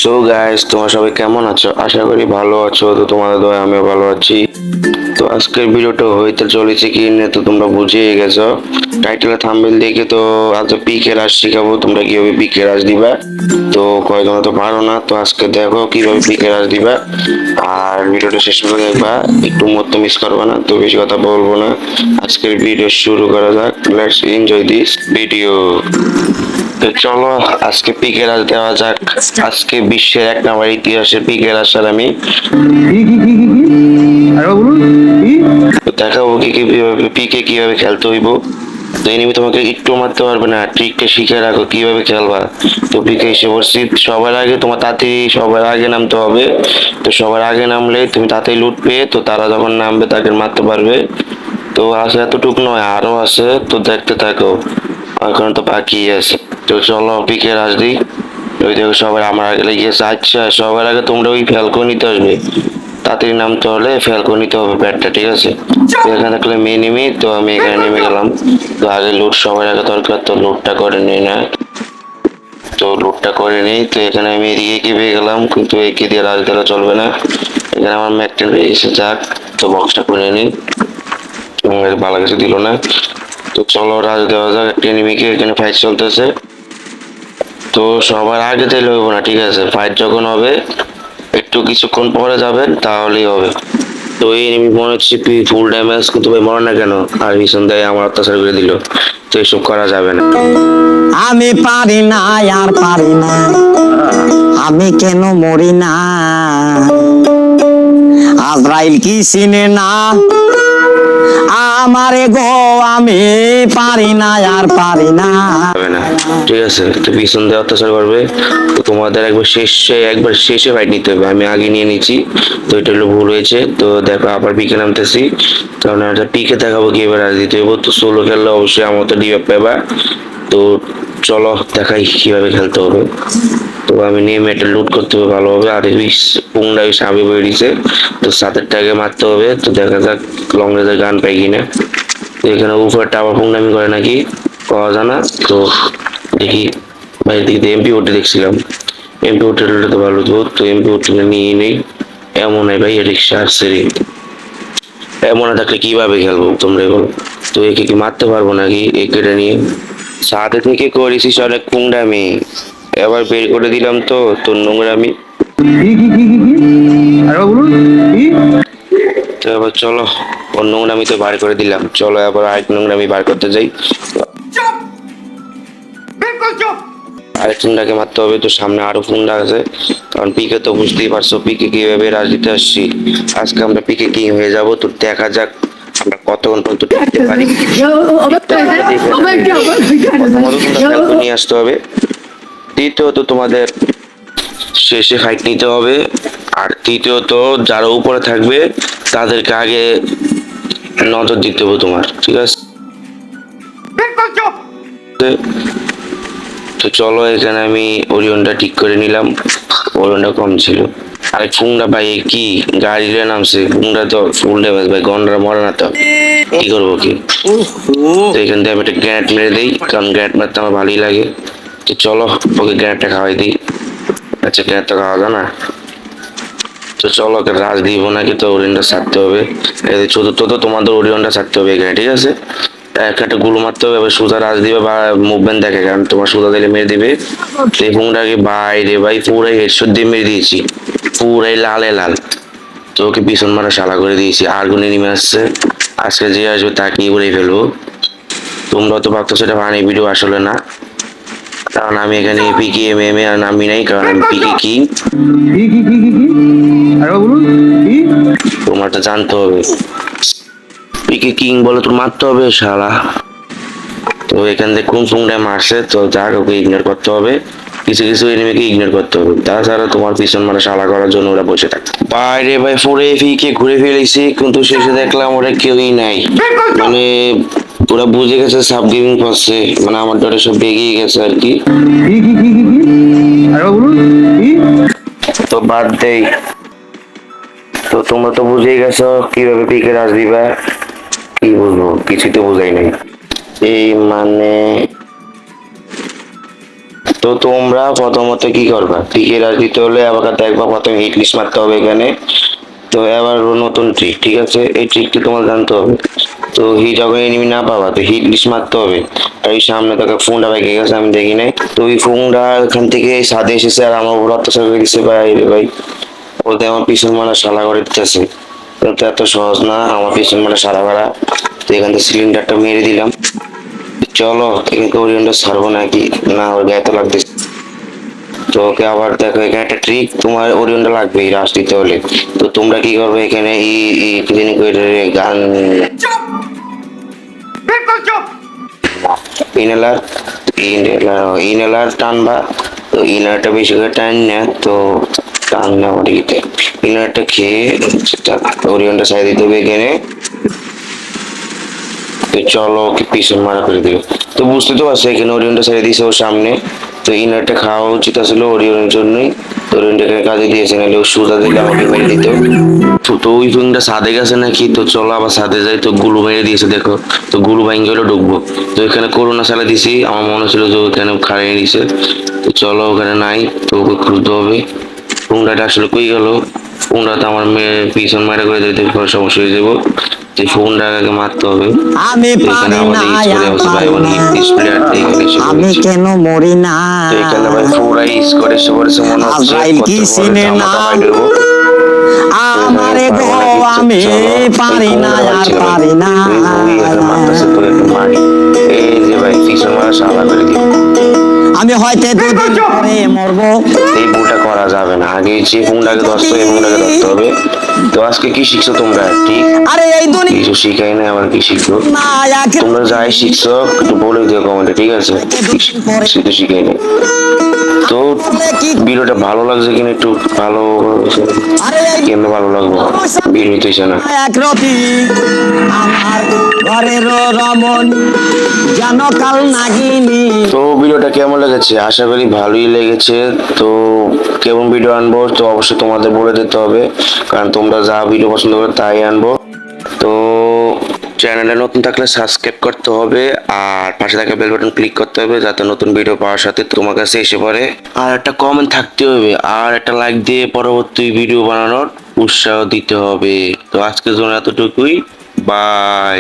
So guys, তোমরা সবাই কেমন আছো? আশা করি ভালো আছো। তো তোমাদের দয়ায় আমিও ভালো আছি। তো আজকের ভিডিওটা হইতে চলেছে কি নিয়ে তো তোমরা বুঝেই গেছো টাইটেল থাম্বনেল দেখে। তো আজ পিকে রাজ শিখাবো তোমরা কিভাবে পিকে রাজ দিবা। তো কয়জন তো পারো না, তো আজকে দেখো কিভাবে পিকে রাজ দিবা। আর ভিডিওটা শেষ করে দেখবা, একটু মতো মিস করবে না। তো বেশি কথা বলবো না, আজকের ভিডিও শুরু করা যাক। Let's enjoy this video. তো চলো আজকে পিকে রাজ দেওয়া যাক। আজকে বিশ্বের এক নম্বর ইতিহাসে পিকে রাজ স্যার আমি তো দেখাবো কি কিভাবে পিকে কিভাবে খেলতে হইব। তো এনিমি তোমাকে একটু মারতে পারবে না, ট্রিকটা শিখে রাখো কিভাবে খেলবা। তো পিকে এসে বলছি সবার আগে তোমার তাড়াতাড়ি সবার আগে নামতে হবে। তো সবার আগে নামলে তুমি তাড়াতাড়ি লুট পেয়ে তো তারা যখন নামবে তাকে মারতে পারবে। তো আছে এতটুকু নয়, আরো আছে, তো দেখতে থাকো। এখন তো বাকি আছে। তো চলো পিকে রাজ দিই। ওই দেখো সবার আমার আগে লেগে গেছে। আচ্ছা সবার আগে তোমরা ওই ফ্যালকো নিতে আসবে, তাড়াতাড়ি নামতে হলে ফ্যালকো নিতে হবে ব্যাটটা, ঠিক আছে? তো এখানে দেখলে মেয়ে নেমে, তো আমি এখানে নেমে গেলাম। তো আগে লুট সবার আগে দরকার, তো লুটটা করে নিই না। তো লুটটা করে নিই। তো এখানে আমি এদিকে কি পেয়ে গেলাম, কিন্তু একে দিয়ে রাজ ধরা চলবে না। এখানে আমার ম্যাকটেন পেয়ে গেছে, যাক। তো বক্সটা করে নিই, ভালো কিছু দিল না। তো চলো রাজ দেওয়া যাক একটা এনিমিকে। এখানে ফাইট চলতেছে। তো সবার আগে দিলে হইব না, ঠিক আছে? ফাইট যখন হবে একটু কিছুক্ষণ পরে যাবেন তাহলেই হবে। তো এই এনিমি মনে হচ্ছে ফুল ড্যামেজ, কিন্তু ভাই মরে না কেন? আর ভীষণ দেয় আমার অত্যাচার করে দিল। তো এসব করা যাবে না। আমি পারি না, আর পারি না, আমি কেন মরি না? আজরাইল কি চিনে না আমারে গো? আমি পারি না, আর পারি না। যাবে না, ঠিক আছে? তো ভীষণ দেয় অত্যাচার করবে। তো তোমাদের একবার শেষে ফাইট নিতে হবে। আমি আগে নিয়ে নিচ্ছি, তো এটা হলো ভুল হয়েছে। তো দেখো আবার পিকে নামতেছি, কারণ এটা পিকে দেখাবো কি এবার আজ দিতে হইব। তো সোলো খেললে অবশ্যই আমার তো ডিভাইড পাবা। তো চলো দেখাই কিভাবে খেলতে হবে। তো আমি নেমে এটা লুট করতে হবে ভালোভাবে। আর পুংটা সামনে বেরিয়েছে, তো সাতেরটাকে মারতে হবে। তো দেখা যাক লং রেঞ্জের গান পাই কিনা। তো এখানে উপরে টাওয়ার পুংনামি করে নাকি পাওয়া যায় না। তো দেখি বাইরের দিকে এমপি ওঠে দেখছিলাম, এমপি ওঠে তো ভালো তো। তো এমপি ওঠে নিয়ে নেই। এমন হয় ভাই রিক্সা আসছে রে, এমন থাকলে কিভাবে খেলবো তোমরা বলো? তো একে কি মারতে পারবো নাকি একে নিয়ে? সাথে থেকে করেছিস অনেক পুংডামি, এবার বের করে দিলাম তো তোর নোংরামি। তো এবার চলো ওর নোংরামি তো বার করে দিলাম, চলো এবার আরেক নোংরামি বার করতে যাই। আরেক ফুন্ডাকে মারতে হবে। তো সামনে আরো ফুন্ডা আছে, কারণ পিকে তো বুঝতেই পারছো পিকে কিভাবে রাজনীতি আসছি। আজকে আমরা পিকে কিং হয়ে যাব। তো দেখা যাক আমরা কতক্ষণ পর্যন্ত টিকতে পারি। নিয়ে আসতে হবে। দ্বিতীয়ত তোমাদের শেষে ফাইট নিতে হবে। আর তৃতীয়ত যারা উপরে থাকবে তাদেরকে আগে নজর দিতে হবে তোমার, ঠিক আছে? তো চলো এখানে আমি ওরিয়নটা ঠিক করে নিলাম, ওরিয়নটা কম ছিল। আরে ফুংটা ভাই কি গাড়িতে নামছে, ফুংটা তো ফুল ড্যামেজ ভাই, গন্ডরা মরে না তো কি করবো কি? তো এখান থেকে আমি একটা গ্যাট মেরে দিই, কারণ গ্যাট মারতে আমার ভালোই লাগে। তো চলো ওকে গ্যাটটা খাওয়াই দিই। আচ্ছা গ্যাট তো খাওয়া যায় না। তো চলো ওকে রাজ দিব নাকি, তো ওরিয়নটা ছাড়তে হবে। চতুর্থ তো তোমাদের ওরিয়নটা ছাড়তে হবে এখানে, ঠিক আছে? একটা গুলো মারতে হবে, এবার সুতা রাজ দিবে বা মুভমেন্ট দেখে, কারণ তোমার সুতা দিলে মেরে দিবে। লেবুংটাকে বাইরে ভাই পুরাই হেডশট দিয়ে মেরে দিয়েছি, পুরাই লালে লাল। তো ওকে পিছন মারা শালা করে দিয়েছি। আর গুনে নেমে আসছে, আজকে যে আসবে তাকে উড়ে ফেলবো। তোমরা তো ভাবতো সেটা ফানি ভিডিও, আসলে না। কারণ আমি এখানে পিকে এম আর নামি নাই, কারণ আমি পিকে কি তোমার তো জানতে হবে। পিকে কিং বলে তোর মারতে হবে শালা। তো এখান থেকে কোন ফুংটা মারছে, তো যাক ওকে ইগনোর করতে হবে। কিছু কিছু এনিমিকে ইগনোর করতে হবে, তাছাড়া তোমার পিছন মারা শালা করার জন্য ওরা বসে থাকে। বাইরে ভাই ফোরে ফিকে ঘুরে ফেলেছি, কিন্তু শেষে দেখলাম ওরা কেউই নাই। মানে ওরা বুঝে গেছে সাব গেমিং করছে, মানে আমার ডরে সব বেগিয়ে গেছে আর কি। তো বাদ দেই। তো তোমরা তো বুঝেই গেছো কিভাবে পিকে রাজ দিবা। কি বলবো, কিছুই তো বুঝাই নাই। এই মানে তো তোমরা প্রথমত কি করবা, পিকে রাজ দিতে হলে আবার দেখবা প্রথমে হিট লিস্ট মারতে হবে এখানে। তো এবার নতুন ট্রিক, ঠিক আছে, এই ট্রিকটি তোমার জানতে হবে। তো যখন এনিমি না পাবা তো হিট লিস্ট মারতে হবে। আর এই সামনে তোকে ফোনটা বেঁকে গেছে, আমি দেখি নাই। তো ওই ফোনটা এখান থেকে ছাদে এসেছে আর আমার উপর অত্যাচার করে দিচ্ছে ভাই রে ভাই। ওতে আমার পিছন মারা শালা করে দিতেছে। তো এত সহজ না আমার পিছন মারা শালা মারা। তো এখান থেকে সিলিন্ডারটা মেরে দিলাম। চলো এখানে ওরিয়নটা ছাড়বো নাকি না, ওর গায়ে তো লাগতেছে। তো ওকে আবার দেখো এখানে একটা ট্রিক, তোমার ওরিয়নটা লাগবে এই রাশ দিতে হলে। তো তোমরা কি করবে এখানে কি জানি কইরে গান ইনহেলার ইনহেলার টানবা। তো ইনহেলারটা বেশি করে টান না, তো টান না আমার ইতে ইনহেলারটা খেয়ে ওরিয়নটা সাইড দিতে হবে এখানে। তো চলো ওকে পিছন মারা করে দিল। তো বুঝতে তো পারছো এখানে ওরিয়নটা ছেড়ে দিয়েছে ওর সামনে। তো ইনারটা খাওয়া উচিত আসলে ওরিয়নের জন্যই। তো ওরিয়নটাকে কাজে দিয়েছে, নাহলে ও সুদা দিলে আমাকে মেরে দিত। তো ওই ফিংটা সাদে গেছে নাকি, তো চলো আবার সাদে যাই। তো গুলু মেরে দিয়েছে দেখো। তো গুলু ভাঙ্গে হলো ঢুকবো। তো এখানে করোনা চালা দিছি, আমার মনে হচ্ছিল যে ওখানে খাইয়ে দিছে। তো চলো ওখানে নাই, তো ওকে খুঁজতে হবে। ফোনটা আসলে কই গেল। ফোনটা তো আমার মেয়ে পিছন মারা করে দিতে সমস্যা হয়ে যাবো। যে ফোনটা আগে মারতে হবে। আমি তো এখানে পারি না আমাদের ইউজ করে আর হচ্ছে ভাই পারি আমার না, হিট ডিসপ্লে আর এখানে এসে আমি পড়েছে। কেন মরি না। তো এখানে ভাই পুরা ইউজ করে এসে পড়েছে মনে হচ্ছে। আজরাইল কত কি বড় চিনে না ধামাকা ফাইট হইব। আমারে গো, আমি পারি না আর পারি না। এই যে ভাই পিছন মারা শালা করে দিল। আমি হয়তো দুদিন পরে মরবো। এই ভুলটা করা যাবে না, আগে যে ফোনটাকে ধরতে এই ফোনটাকে ধরতে হবে। তো আজকে কি শিখছো তোমরা, ঠিক আরে এই দুনিয়া কিছু শিখাই না, আবার কি শিখছো তোমরা? যাই শিখছো একটু বলে দিও কমেন্টে, ঠিক আছে? সেটা শিখাই না। তো ভিডিওটা ভালো লাগছে কিনা একটু ভালো কেন ভালো লাগবো, ভিডিও হইতেছে না। একরতি আমার ঘরের রমন যেন কাল নাগিনী। তো ভিডিওটা কেমন লেগেছে, আশা করি ভালোই লেগেছে। তো কেমন ভিডিও আনবো তো অবশ্যই তোমাদের বলে দিতে হবে, কারণ তোমরা যা ভিডিও পছন্দ করো তাই আনবো। তো চ্যানেলে নতুন থাকলে সাবস্ক্রাইব করতে হবে আর পাশে থাকা বেল বাটন ক্লিক করতে হবে, যাতে নতুন ভিডিও পাওয়ার সাথে তোমার কাছে এসে পড়ে। আর একটা কমেন্ট থাকতে হবে আর একটা লাইক দিয়ে পরবর্তী ভিডিও বানানোর উৎসাহ দিতে হবে। তো আজকের জন্য এতটুকুই, বাই।